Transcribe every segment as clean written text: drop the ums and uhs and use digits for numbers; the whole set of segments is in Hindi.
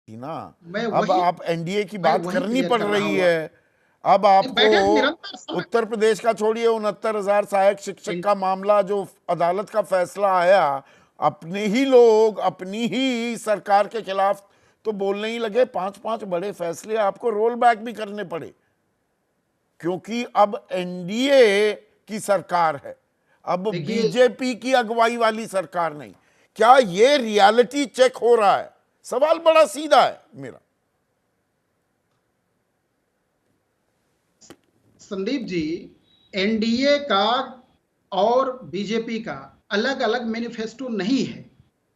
थी ना। मैं अब वही आप एनडीए की मैं बात वही करनी क्लियर पड़ कर रहा रही हूँ। है। अब बैठे निरंतर आपको समय उत्तर प्रदेश का छोड़िए, 69,000 सहायक शिक्षक का मामला जो अदालत का फैसला आया, अपने ही लोग अपनी ही सरकार के खिलाफ तो बोलने ही लगे। 5-5 बड़े फैसले आपको रोल बैक भी करने पड़े, क्योंकि अब एनडीए की सरकार है, अब देखिए बीजेपी की अगुवाई वाली सरकार नहीं। क्या ये रियलिटी चेक हो रहा है? सवाल बड़ा सीधा है मेरा। संदीप जी, एनडीए का और बीजेपी का अलग अलग मैनिफेस्टो नहीं है।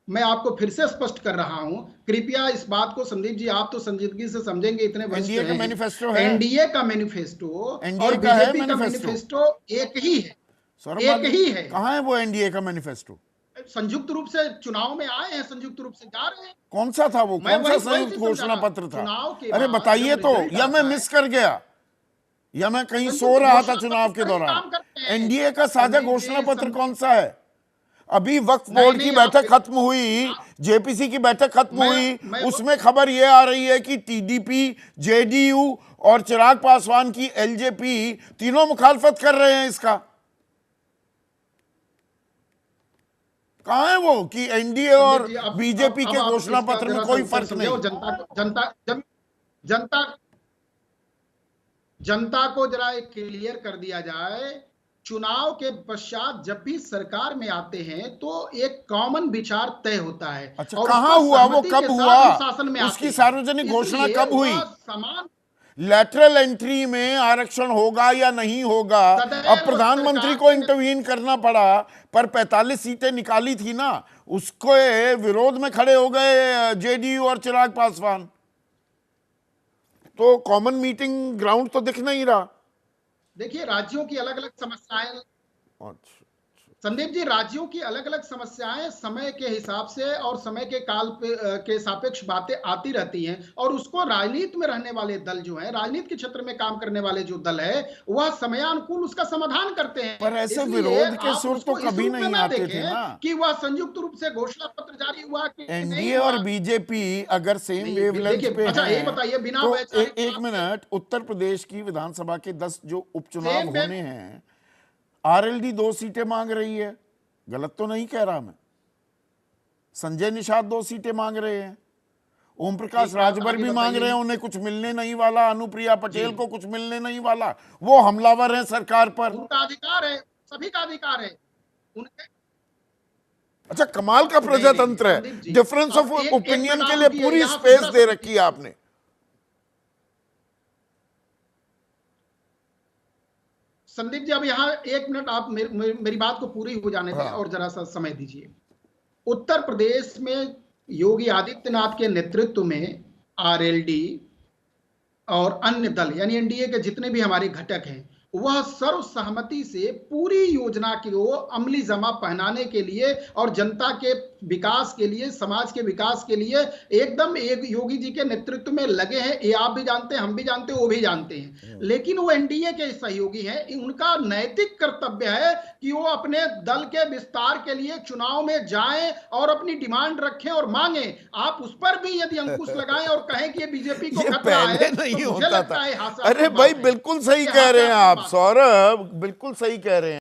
मैं आपको फिर से स्पष्ट कर रहा हूं, कृपया इस बात को संदीप जी, आप तो संजीदगी से समझेंगे, इतने वरिष्ठ एनडीए का हैं। मैनिफेस्टो है, एनडीए का मैनिफेस्टो एनडीए और का है बीजेपी का मैनिफेस्टो। मैनिफेस्टो एक ही है। सौरभ एक माली, ही है। कहां है वो एनडीए का मैनिफेस्टो? संयुक्त रूप से चुनाव में आए हैं, संयुक्त रूप से जा रहे हैं। कौन सा था वो? मैं कौन सा वही वही संयुक्त चीज समझा घोषणा रहा, पत्र था? चुनाव के अरे बाद बताइए जब तो, रिजल्ट या मैं आता है। मिस कर गया, या मैं कहीं सो संयुक्त रहा था घोषणा पत्र चुनाव के पर ही दौरान। काम करते हैं एनडीए का साझा संदीप घोषणा जी। पत्र कौन सा है? अभी वक्फ नहीं बोर्ड की नहीं, बैठक खत्म हुई, जेपीसी की बैठक खत्म मैं हुई, मैं उसमें खबर यह आ रही है कि टीडीपी, जेडीयू और चिराग पासवान की एलजेपी तीनों मुखालफत कर रहे हैं इसका। कहां है वो कि एनडीए संदीप और जी, बीजेपी अब के आप घोषणा इसका पत्र में जरा सा कोई उत्तर फर्क समझे नहीं? और जनता जनता को जरा एक क्लियर कर दिया जाए। चुनाव के पश्चात जब भी सरकार में आते हैं तो एक कॉमन विचार तय होता है अच्छा, और उस कहां पर हुआ वो? सहमति कब के हुआ? साथ हम शासन में आते उसकी हैं। सार्वजनिक घोषणा इसलिए कब हुई? वह समान लैटरल एंट्री में आरक्षण होगा या नहीं होगा? अब सदैव प्रधानमंत्री सरकार को के इंटरवीन करना पड़ा, पर 45 सीटें निकाली थी ना, उसको विरोध में खड़े हो गए जेडीयू और चिराग पासवान। तो कॉमन मीटिंग ग्राउंड तो दिख नहीं रहा। देखिए, राज्यों की अलग अलग समस्याएं अच्छा, संदीप जी, राज्यों की अलग अलग समस्याएं समय के हिसाब से और समय के काल पे के सापेक्ष बातें आती रहती हैं और उसको राजनीति में रहने वाले दल जो है, राजनीति के क्षेत्र में काम करने वाले जो दल है, वह समयानुकूल उसका समाधान करते हैं। पर ऐसे इसलिए विरोध के आप सुर तो उसको इस कभी रूप में नहीं ना आते थे देखें ना। कि वह संयुक्त रूप से घोषणा पत्र जारी हुआ कि नहीं एनडीए और हुआ। बीजेपी अगर सेम नहीं वेवलेंथ देखिए, पे अच्छा यही हैं बताइए, बिना तो वैचारिक एक बात के मिनट, उत्तर प्रदेश की विधानसभा के 10 जो उपचुनाव सेम होने हैं, आरएलडी 2 सीटें मांग रही है, गलत तो नहीं कह रहा मैं। संजय निषाद 2 सीटें मांग रहे हैं, ओम प्रकाश एक बात राजभर आगे भी मांग रहे बताइए हैं, उन्हें कुछ मिलने नहीं वाला, अनुप्रिया जी। पटेल को कुछ मिलने नहीं वाला, वो हमलावर हैं सरकार पर। उनका अधिकार है, सभी का अधिकार है उनके। अच्छा, कमाल का नहीं नहीं प्रजातंत्र है, संदीप जी, डिफरेंस ऑफ अब एक एक मिनट ओपिनियन के आप लिए रुकिए, पूरी यहां से स्पेस जरा दे सा रखी है आपने। संदीप जी, अब यहाँ एक मिनट आप मेरी बात को पूरी हो जाने दें हाँ, और जरा सा समय दीजिए। उत्तर प्रदेश में योगी आदित्यनाथ के नेतृत्व में आरएलडी और अन्य दल यानी एनडीए के जितने भी हमारे घटक हैं, वह सर्वसहमति से पूरी योजना को अमली जमा पहनाने के लिए और जनता के विकास के लिए, समाज के विकास के लिए एकदम एक योगी जी के नेतृत्व में लगे हैं। ये आप भी जानते हैं, हम भी जानते हैं, वो भी जानते हैं। लेकिन वो एनडीए के सहयोगी हैं, उनका नैतिक कर्तव्य है कि वो अपने दल के विस्तार के लिए चुनाव में जाएं और अपनी डिमांड रखें और मांगे। आप उस पर भी यदि अंकुश लगाएं और कहें कि ये बीजेपी को ये खतरा पहले है, नहीं तो मुझे होता लगता था। है अरे हास्यास्पद भाई, बात है। बिल्कुल सही ये कह रहे हैं हास्यास्पद आप बात है। सौरभ, बिल्कुल सही कह रहे हैं।